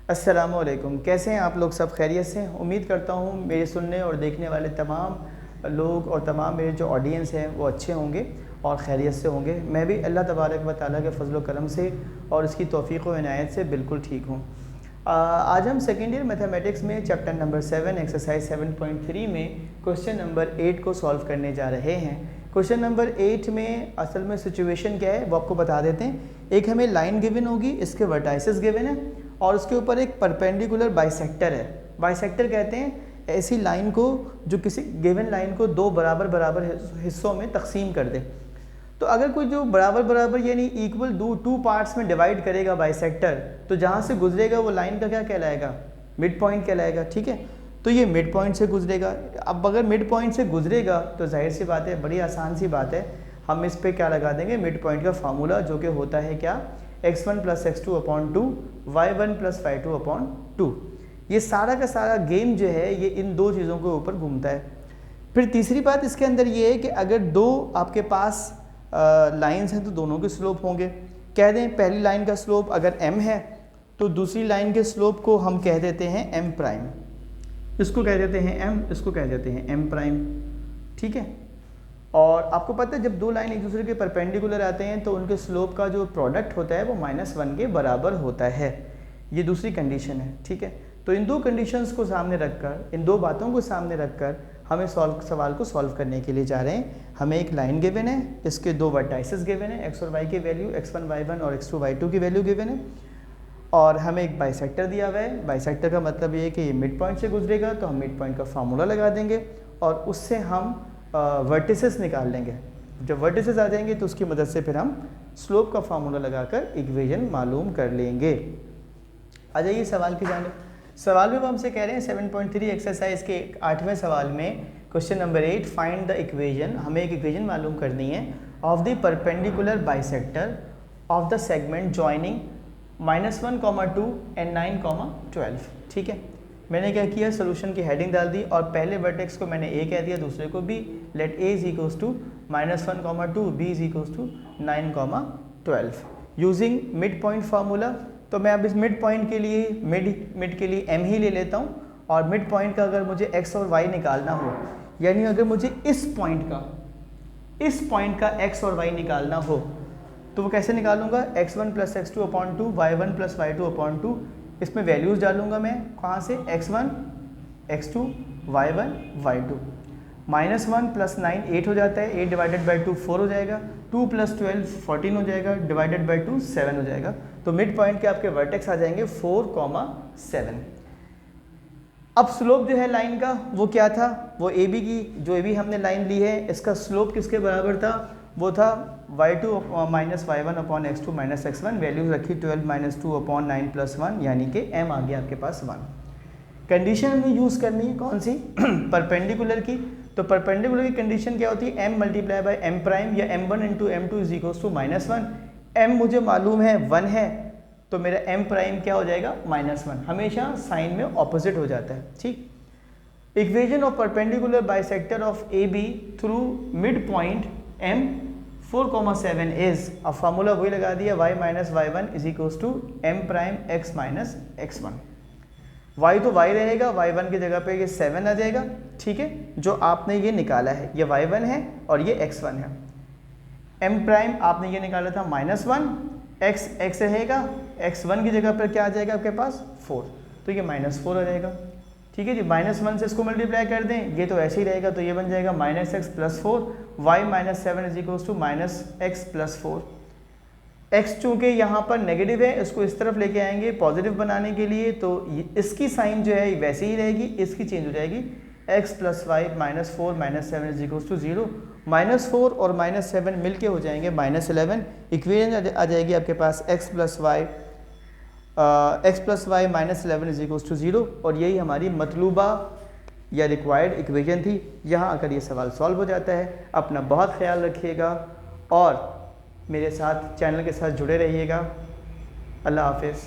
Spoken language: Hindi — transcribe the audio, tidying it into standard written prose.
अस्सलामुअलैकुम, कैसे हैं आप लोग? सब खैरियत से? उम्मीद करता हूँ मेरे सुनने और देखने वाले तमाम लोग और तमाम मेरे जो ऑडियंस हैं वो अच्छे होंगे और खैरियत से होंगे। मैं भी अल्लाह तबारक व तआला के फजल व करम से और इसकी तौफ़ीक़ व इनायत से बिल्कुल ठीक हूँ। आज हम सेकेंड ईयर मैथमेटिक्स में चैप्टर नंबर 7 एक्सरसाइज 7.3 में क्वेश्चन नंबर 8 को सॉल्व करने जा रहे हैं। क्वेश्चन नंबर 8 में असल में सिचुएशन क्या है वो आपको बता देते हैं। एक हमें लाइन गिवन होगी, इसके वर्टाइसेस गिवन है और उसके ऊपर एक परपेंडिकुलर बाइसेक्टर है। बाइसेक्टर कहते हैं ऐसी लाइन को जो किसी गिवन लाइन को दो बराबर बराबर हिस्सों में तकसीम कर दे। तो अगर कोई जो बराबर बराबर यानी इक्वल टू पार्ट्स में डिवाइड करेगा बाइसेक्टर, तो जहाँ से गुजरेगा वो लाइन का क्या कहलाएगा? मिड पॉइंट कहलाएगा। ठीक है, तो ये मिड पॉइंट से गुजरेगा। अब अगर मिड पॉइंट से गुजरेगा तो जाहिर सी बात है, बड़ी आसान सी बात है, हम इस पे क्या लगा देंगे? मिड पॉइंट का फार्मूला, जो कि होता है क्या? x1 + x2/2 y1 + y2/2। ये सारा का सारा गेम जो है ये इन दो चीज़ों के ऊपर घूमता है। फिर तीसरी बात इसके अंदर ये है कि अगर दो आपके पास लाइंस हैं तो दोनों के स्लोप होंगे। कह दें पहली लाइन का स्लोप अगर m है तो दूसरी लाइन के स्लोप को हम कह देते हैं m प्राइम। इसको कह देते हैं m, इसको कह देते हैं m प्राइम। ठीक है, और आपको पता है जब दो लाइन एक दूसरे के परपेंडिकुलर आते हैं तो उनके स्लोप का जो प्रोडक्ट होता है वो -1 के बराबर होता है। ये दूसरी कंडीशन है। ठीक है, तो इन दो कंडीशंस को सामने रखकर, इन दो बातों को सामने रखकर हमें सवाल को सॉल्व करने के लिए जा रहे हैं। हमें एक लाइन गिवन है, इसके दो वर्टाइसेस गिवन है, x और y की वैल्यू x1 y1 और x2 y2 की वैल्यू गिवन है, और हमें एक बाइसेक्टर दिया हुआ है। बाइसेक्टर का मतलब ये है कि ये मिड पॉइंट से गुजरेगा, तो हम मिड पॉइंट का फार्मूला लगा देंगे और उससे हम वर्टिसेस निकाल लेंगे। जब वर्टिसेस आ जाएंगे तो उसकी मदद से फिर हम स्लोप का फार्मूला लगाकर इक्वेशन मालूम कर लेंगे। आ जाइए सवाल की जानिब। सवाल में वो हमसे कह रहे हैं 7.3 एक्सरसाइज के 8वें सवाल में question number 8, find the equation. हमें एक इक्वेशन मालूम करनी है of the perpendicular bisector of the segment joining -1, 2 and 9, 12। ठीक है, मैंने क्या किया? सोल्यूशन की हेडिंग डाल दी और पहले वर्टेक्स को मैंने a कह दिया, दूसरे को b। लेट a = -1, 2, b = 9, 12 using mid point formula. तो मैं अब इस मिड पॉइंट के लिए मिड के लिए m ही ले लेता हूँ, और मिड पॉइंट का अगर मुझे x और y निकालना हो, यानी अगर मुझे इस पॉइंट का x और y निकालना हो तो वो कैसे निकालूंगा? x1 + x2/2 y1 + y2/2। इसमें वैल्यूज़ डालूंगा मैं कहाँ से? x1 x2 y1 y2। -1 + 9 8 हो जाता है, 8 / 2 4 हो जाएगा, 2 + 12 14 हो जाएगा, डिवाइडेड बाई 2 7 हो जाएगा। तो मिड पॉइंट के आपके वर्टेक्स आ जाएंगे 4, 7। अब स्लोप जो है लाइन का वो क्या था? वो ए बी की, जो ए बी हमने लाइन ली है, इसका स्लोप किसके बराबर था? वो था y2 - y1 x2 - x1। Values रखी 12 - 2/9 + 1, यानी कि m आ गया आपके पास 1। कंडीशन हमें यूज़ करनी है कौन सी? परपेंडिकुलर की। तो परपेंडिकुलर की कंडीशन क्या होती है? m × m प्राइम या m1 × m2 = -1। m मुझे मालूम है 1 है, तो मेरा m प्राइम क्या हो जाएगा? -1। हमेशा साइन में ऑपोजिट हो जाता है। ठीक, equation of perpendicular bisector of A B through mid point m 4, 7 is, अब फार्मूला वही लगा दिया, y - y1 = m prime x - x1। y तो y रहेगा, y1 की जगह पे ये 7 आ जाएगा। ठीक है, जो आपने ये निकाला है ये y1 है और ये x1 है। m प्राइम आपने ये निकाला था -1, x रहेगा, x1 की जगह पर क्या आ जाएगा आपके पास? 4, तो ये -4 आ जाएगा। ठीक है जी, -1 से इसको मल्टीप्लाई कर दें, ये तो ऐसे ही रहेगा, तो ये बन जाएगा -x + 4, y - 7 = -x + 4। x चूँकि यहाँ पर नेगेटिव है, इसको इस तरफ लेके आएंगे पॉजिटिव बनाने के लिए, तो इसकी साइन जो है वैसे ही रहेगी, इसकी चेंज हो जाएगी। x + y -4 - 7 = 0। -4 और -7 मिलके हो जाएंगे -11। इक्वेशन आ जाएगी आपके पास x + y -11 = 0, और यही हमारी मतलूबा या रिक्वायर्ड इक्वेशन थी। यहाँ आकर ये सवाल सॉल्व हो जाता है। अपना बहुत ख्याल रखिएगा और मेरे साथ चैनल के साथ जुड़े रहिएगा। अल्लाह हाफिज़।